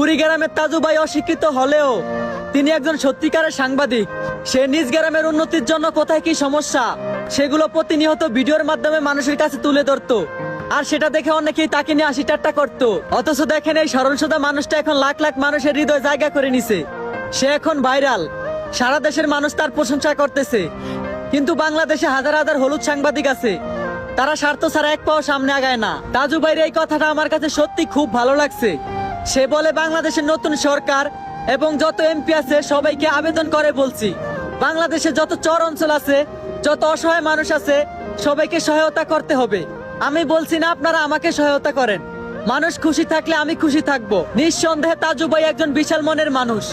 কুড়িগ্রামের তাজু ভাই অশিক্ষিত হলেও তিনি একজন সত্যিকারের সাংবাদিক। সে নিজ গ্রামের উন্নতির জন্য কোথায় কি সমস্যা সেগুলো প্রতিনিয়ত ভিডিওর মাধ্যমে মানুষের কাছে তুলে ধরতো। আর সেটা দেখে অনেকেই তাকে নিয়ে হাসি ঠাট্টা করতো। অথচ দেখেন এই সরল সোজা মানুষটা এখন লাখ লাখ মানুষের হৃদয় জায়গা করে নিছে। সে এখন ভাইরাল, সারা দেশের মানুষ তার প্রশংসা করতেছে। কিন্তু বাংলাদেশে হাজার হাজার হলুদ সাংবাদিক আছে, তারা স্বার্থ ছাড়া এক পাও সামনে আগায় না। তাজু ভাইয়ের এই কথাটা আমার কাছে সত্যি খুব ভালো লাগছে। সে বলে বাংলাদেশের নতুন সরকার এবং যত এমপি আছে সবাইকে আবেদন করে বলছি, বাংলাদেশে যত চর অঞ্চল আছে, যত অসহায় মানুষ আছে, সবাইকে সহায়তা করতে হবে। আমি বলছি না আপনারা আমাকে সহায়তা করেন, মানুষ খুশি থাকলে আমি খুশি থাকবো। নিঃসন্দেহে তাজু ভাই একজন বিশাল মনের মানুষ।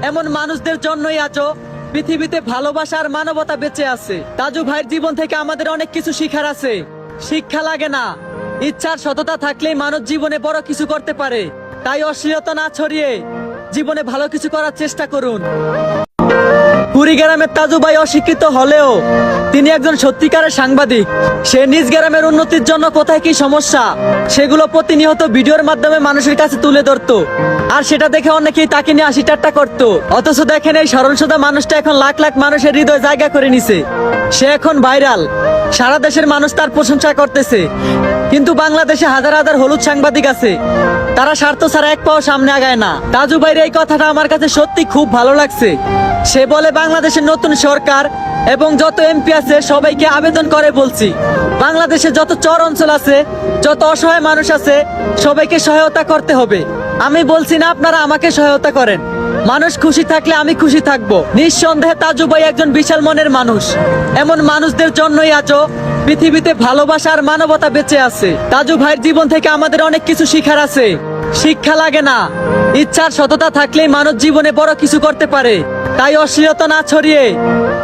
এমন মানুষদের জন্যই আজও পৃথিবীতে ভালোবাসা আর মানবতা বেঁচে আছে। তাজু ভাইয়ের জীবন থেকে আমাদের অনেক কিছু শিখার আছে। শিক্ষা লাগে না, ইচ্ছার সততা থাকলেই মানুষ জীবনে বড় কিছু করতে পারে। তাই অশ্লীলতা না ছড়িয়ে জীবনে ভালো কিছু করার চেষ্টা করুন। কুড়িগ্রামের তাজু ভাই অশিক্ষিত হলেও তিনি একজন সত্যিকারের সাংবাদিক। সে নিজ গ্রামের উন্নতির জন্য কোথায় কি সমস্যা সেগুলো প্রতিনিয়ত ভিডিওর মাধ্যমে মানুষের কাছে তুলে ধরতো। আর সেটা দেখে অনেকেই তাকে নিয়ে হাসি ঠাট্টা করতো। অথচ দেখেন এই সরল সোজা মানুষটা এখন লাখ লাখ মানুষের হৃদয় জায়গা করে নিছে। সে এখন ভাইরাল, সারা দেশের মানুষ তার প্রশংসা করতেছে। কিন্তু বাংলাদেশে হাজার হাজার হলুদ সাংবাদিক আছে, তারা স্বার্থ ছাড়া এক পাও সামনে আগায় না। তাজু ভাইয়ের এই কথাটা আমার কাছে সত্যি খুব ভালো লাগছে। সে বলে বাংলাদেশের নতুন সরকার এবং যত এমপি আছে সবাইকে আবেদন করে বলছি, বাংলাদেশে যত চর অঞ্চল আছে, যত অসহায় মানুষ আছে, সবাইকে সহায়তা করতে হবে। আমি বলছি না আপনারা আমাকে সহায়তা করেন, মানুষ খুশি থাকলে আমি খুশি থাকবো। নিঃসন্দেহে তাজু ভাই একজন বিশাল মনের মানুষ। এমন মানুষদের জন্যই আজও পৃথিবীতে ভালোবাসা আর মানবতা বেঁচে আছে। তাজু ভাইয়ের জীবন থেকে আমাদের অনেক কিছু শিখার আছে। শিক্ষা লাগে না, ইচ্ছার সততা থাকলেই মানুষ জীবনে বড় কিছু করতে পারে। তাই অশ্লীলতা না ছড়িয়ে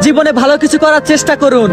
জীবনে ভালো কিছু করার চেষ্টা করুন।